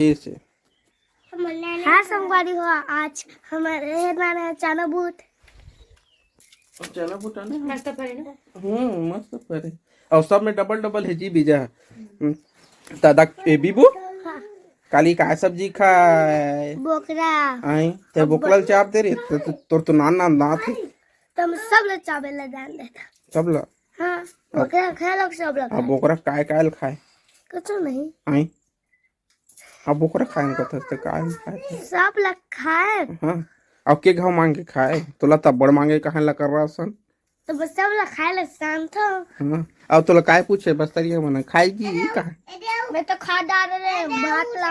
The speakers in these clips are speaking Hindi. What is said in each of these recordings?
ऐसे हाँ संगवारी हो आज हमारे नाना है चना बूट चना बुटाने मस्त फरे मस्त फरे और सब में डबल डबल है जी बीजा दादा ए बीबू काली का सब्जी खाए बोकरा आई ते बोकला चाप दे रे तोर तो नान नान दांत है तुम सब लोग चावल डाल देता सब ला हाँ बोकरा खाए लोग सब लोग अब बोकरा काय काय खाए कुछ नहीं आई अब बोकरा खाए को तो काय खाए सब लोग खाए हां अब के घाव मांग के खाए तोला तब बड़ मांगे कहां ला कर रहा सन तो बस सब लोग खाए ले शांत हो हां अब तोला काय पूछे बस तरिया मना खाएगी का मैं तो खा डाल रहे भात ला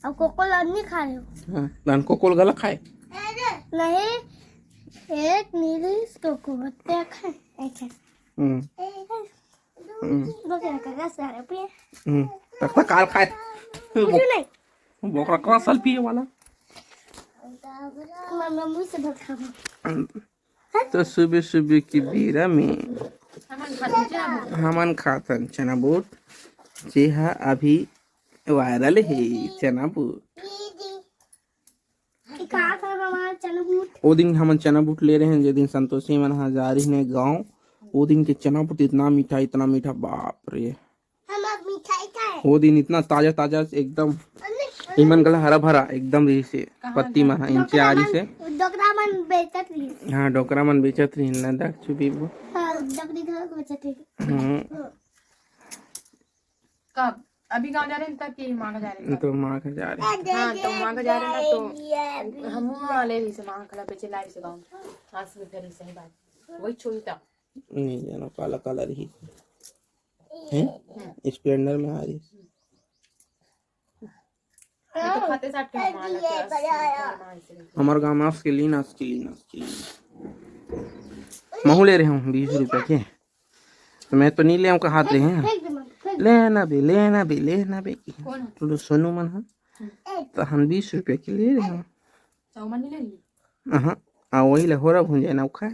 अब कोकोला नहीं खा रहे हो हां दान कोकोल गला खाए नहीं एक नीली कोको बत्ते खाए ऐसे बोकरा का रस आ रहा है तक काल खाए कुछ नहीं बोकरा का साल पिए वाला मम्मी मुंह से भात खाओ तो सुबह सुबह की बीरा में हमन खातन चना बूट जी हाँ अभी वायरल है चना बूट कहा था हमारा चना बूट वो दिन हमन चना बूट ले रहे हैं जो दिन संतोषी मन जा रही ने गाँव वो दिन के चना बूट इतना मीठा बाप रे हम अब मिठाई खाए वो दिन इतना ताजा ताजा एकदम इमन गला हरा भरा एकदम रही से पत्ती में इंचे आरी से डोकरा मन बेचत रही हाँ डोकरा मन बेचत रही ना देख चुपी वो हां डोकरी घर को बेचत रही कब अभी गांव जा रहे हैं तब कि मां का जा रहे हैं तो माँ का जा रहे हाँ तो मां का जा रहे हैं तो हम वाले ही से मां खला बेचे लाई से गांव हाथ में फिर सही बात वही छोटा नहीं जाना काला काला रही है स्प्लेंडर में आ रही तो खाते साथ के मां लगे हमारे गाँव में अस्किलीन महू ले रहे हूँ 20 रुपए के तो मैं तो नहीं ले आऊँ कहा ले हैं लेना भी कौन तो सोनू मन है तो हम 20 रुपए के ले रहे हूँ चावल नहीं ले ली हाँ वही लहोरा भूंजे ना खाए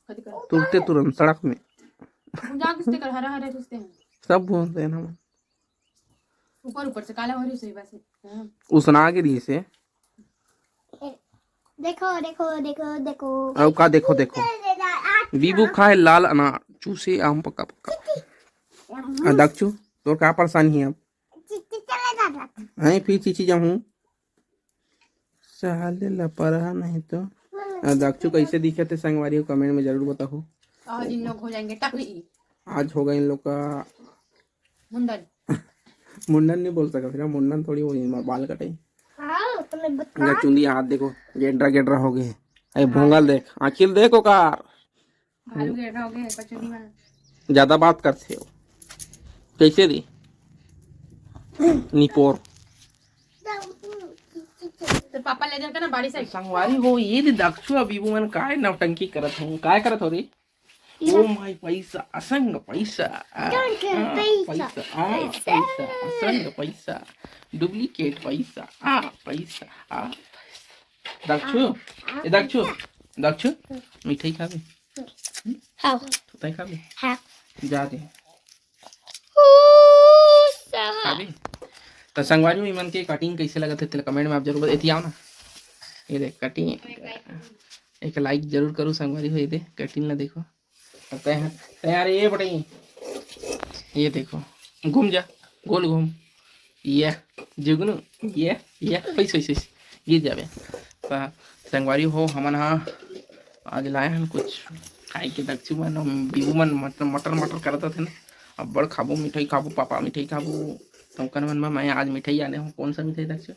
कदी कर तुरते तुरंत सड़क में हम जा किसते कर हरा हरा रिश्ते हैं सब भूनते हैं हम ऊपर से काला हो रही सही बस उसना गिरी से देखो अब का देखो बीबू खाए लाल अनार चूसे आम पक्का दक्षु तो क्या परेशानी है अब है फिर चीची जाऊँ साले लपरा नहीं तो दक्षु कैसे दिखे थे संगवारी को कमेंट में जरूर बताओ आज इन लोग हो जाएंगे टकली आज होगा इन लोग का मुंडन नहीं बोल सकता फिर मुंडन थोड़ी हो बाल कटाई चुंदी हाथ देखो गेडरा हो गए अरे भोंगल देख आखिर देखो कार ज्यादा बात करते हो कैसे दी निपोर तो पापा ले जाकर ना बाड़ी से संगवारी हो ये दक्षु अबीबू मन काय नौटंकी करत हूँ काय करत हो रे ओ माय पैसा असंग पैसा असंग पैसा डुप्लीकेट पैसा पैसा दक्षु मिठाई खाबे हाँ तो खाबे हाँ जा दे खाबे तो संगवारी में मन के कटिंग कैसे लगा थे कमेंट में आप जरूर एथी आओ ना ये देख कटिंग एक लाइक जरूर करो संगवारी हो ये दे कटिंग ला देखो तैयार ये बटे ये देखो घूम जा गोल घूम ये जुगनू ये पैसे गिर जावे तो संगवारी हो हमन हाँ आज लाए हैं कुछ खाई के दक्षु मन बीबू मन मटर करता थे ना अब बड़ खाबू मिठाई खाबू पापा मिठाई खाबू तमकन मन में मैं आज मिठाई आने हूँ कौन सा मिठाई दक्षु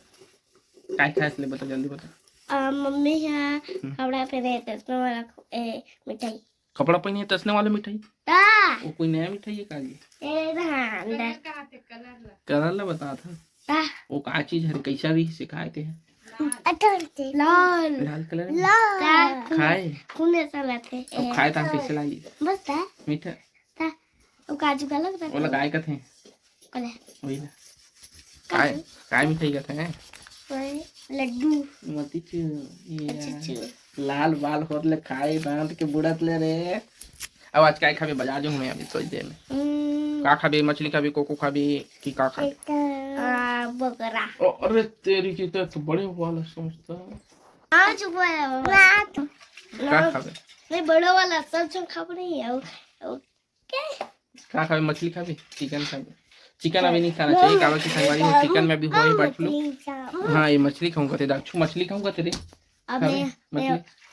काय खाए इसलिए बता जल्दी बता मम्मी है कपड़ा पहने तस्मा वाला मिठाई कपड़ा पहने तसने वाला मिठाई वो कोई नया मिठाई है काजी कलर ला बता था वो का चीज है कैसा भी सिखाए थे लाल कलर खाए अब खाए था कैसे लाई बस मीठा वो काजू का लग रहा वो लगाए का थे वही ना काय मिठाई का थे लड्डू मती ये लाल बाल होत ले खाए दांत के बुड़त ले रे अब आज काय खाबे बाजार जो मैं अभी सोच दे में का खाबे मछली खाबे कोको खाबे की का खाबे बकरा अरे तेरी की तो बड़े वाला समझता हाँ चुप है का खाबे नहीं बड़ो वाला सब खा नहीं है ओके का खाबे मछली खाबे चिकन खाबे चिकन अभी नहीं खाना चाहिए काबा की संगवारी हो चिकन में भी हो ही बर्ड फ्लू हाँ ये मछली खाऊंगा तेरे दाक्षु मछली खाऊंगा तेरे अब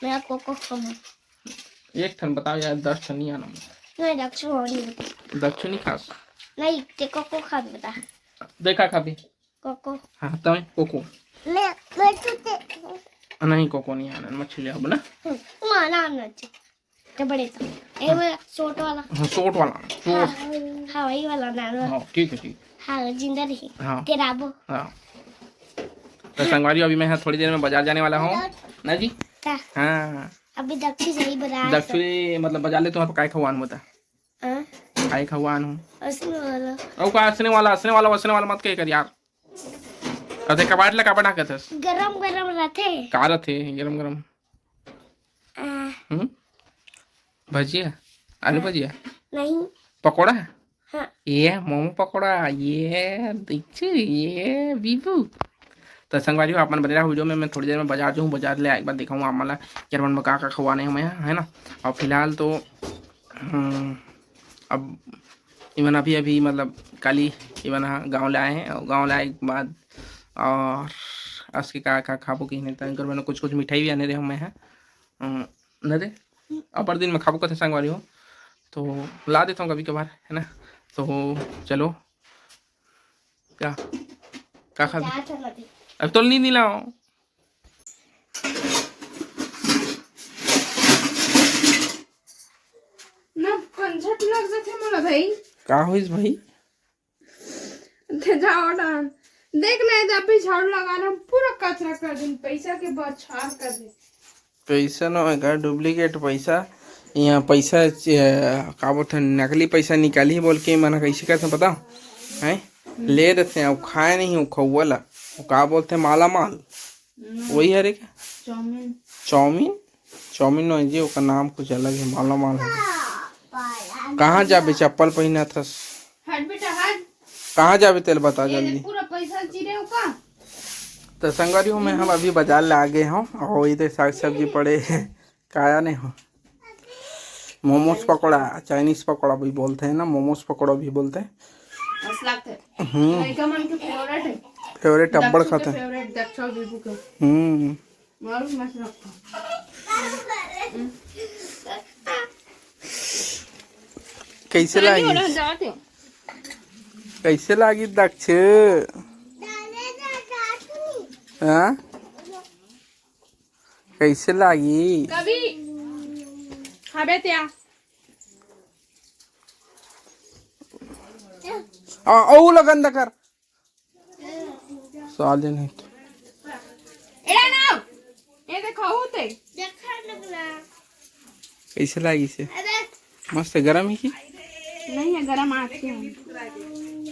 मैं कोको खाऊंगा एक ठन बताओ यार 10 ठन नहीं आना नहीं दक्षु होनी दक्षु नहीं खास नहीं ते कोको खा बता देखा खाबे कोको हाँ तमें कोको मैं तुझे नहीं कोको नहीं आना मछली अब ना माना ना तो बड़े तो ए वो छोटा वाला हाँ शॉर्ट वाला शॉर्ट हाँ वही वाला ना हाँ ठीक है ठीक हाँ जिंदा रही हाँ तेरा वो हाँ तो संगवारी अभी मैं थोड़ी देर में बाजार जाने वाला हूँ ना जी क्या हाँ अभी दक्षु सही बता दक्षु मतलब बाजार ले तुम्हारे काय खवान बता काय खवान हूँ उसमें वाला और का हंसने वाला मत कह कर यार अरे कबाड़ ला कबाड़ ना कहतस गरम गरम रहते कारत है गरम गरम भजिया आलू भजिया नहीं पकोड़ा हाँ ये मोमो पकोड़ा ये दीक्षु ये बीबू तो संगवारी हो अपन बनेरा वीडियो में मैं थोड़ी देर में बाजार जाऊँ बाजार ले एक बार दिखाऊंगा आमला केरवन में का खवाने हमें है ना और फिलहाल तो अब इवन अभी मतलब कल ही इवन गाँव ले आए हैं और गाँव ले आए के बाद और उसके का खाबो की नहीं मैंने कुछ मिठाई भी आने रहे मैं है न दे अपर दिन में खाबो का संगवारी हो तो ला देता हूँ कभी कभार है ना तो चलो क्या खा अब तो नहीं लाओ ना पंचट लग जाते मला भाई का होइस भाई ते जाओ डान देख नहीं तो अभी झाड़ू लगा रहा हूँ पूरा कचरा कर दूँ पैसा के बौछार कर दे पैसा न होगा डुप्लीकेट पैसा यहाँ पैसा का बोलते नकली पैसा निकाली बोल के मना कैसे कहते पता है ले देते हैं खाए नहीं खौला का बोलते माला माल वही है रे क्या चाउमीन चाउमीन नहीं जी उसका नाम कुछ अलग है माला माल है कहाँ जाबे चप्पल पहना था हट बेटा हट कहाँ जाबे तेल बता जल्दी पूरा पैसा चिरे हो का तो संगवारी हूँ मैं हम अभी बाजार ले आ गए हूँ और इधर साग सब्जी पड़े काया नहीं हो मोमोज पकौड़ा चाइनीज पकौड़ा भी बोलते हैं ना मोमोज पकौड़ा भी बोलते हैं लड़का मन के फेवरेट है फेवरेट टब्बड़ खाते हैं फेवरेट दक्षा बीबू का मालूम मत रखो कैसे लागी कैसे लागी दक्ष हाँ कैसे लागी कभी खाबे त्या ओ लगन कर साले नहीं तो एड़ा ना ये देखो होते देखा लगला कैसे लागी से मस्त गरम ही की नहीं है गरम आग से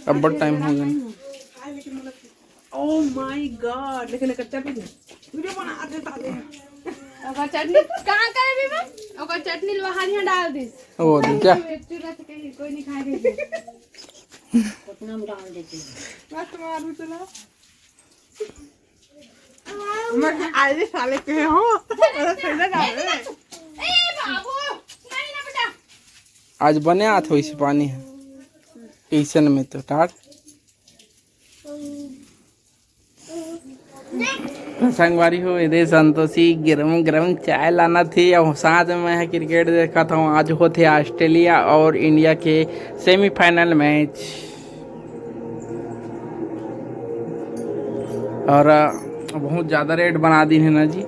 अब बड़ टाइम हो गया ओह माय गॉड लेकिन कच्चा भी वीडियो बना देता है ओका चटनी कहां करे भी मैं ओका चटनी वहां ही डाल दे ओ क्या कोई नहीं खाएगा कितना में डाल देती बस मारू चला मैं आज साले के हो और सैदा डाल ए बाबू नहीं ना बेटा आज बने हाथ हो इसे पानी है किचन में तो टाट संगवारी हो इधर संतोषी गरम गरम चाय लाना थी और साथ में मैं क्रिकेट देखा था आज होते ऑस्ट्रेलिया और इंडिया के सेमीफाइनल मैच और बहुत ज़्यादा रेट बना दी है ना जी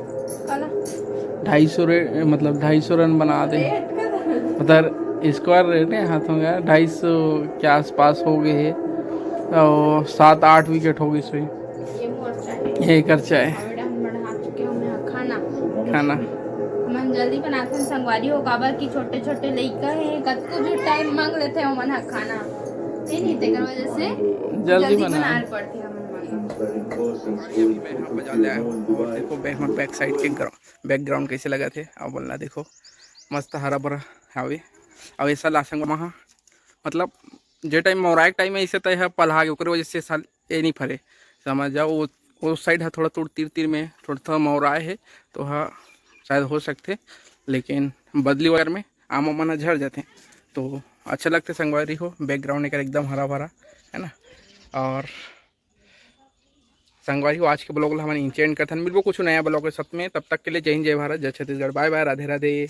250 रेट मतलब 250 रन बना दे मतलब स्क्वायर रेट है हाथों का 250 के आसपास हो गए है और 7-8 विकेट हो गई सोई ये कर चाहे खाना मन जल्दी बनाते हैं संगवारी हो काबर की छोटे छोटे लइका है कतको भी टाइम मांग लेते हैं मन खाना नहीं तेकर वजह से जल्दी बना पड़ती है देखो बैक साइड के बैकग्राउंड कैसे लगा थे अब बोलना देखो मस्त हरा भरा हावे अब ऐसा लासंग वहाँ मतलब जे टाइम मोराइक टाइम में ऐसे तय है पलहा के वजह से साल ये नहीं फरे समझ जाओ वो साइड है थोड़ा तीर तीर में थोड़ा मौराए है तो हाँ शायद हो सकते, लेकिन बदली वगैरह में आम मन झड़ जाते तो अच्छा लगते संगवारी हो। बैकग्राउंड एकदम हरा भरा है ना। और संगवारी हो आज के ब्लॉग ला हमन इंचेंड करथन, मिलबो कुछ नया ब्लॉग के साथ में, तब तक के लिए जय हिंद जय भारत जय छत्तीसगढ़, बाय बाय, राधे राधे।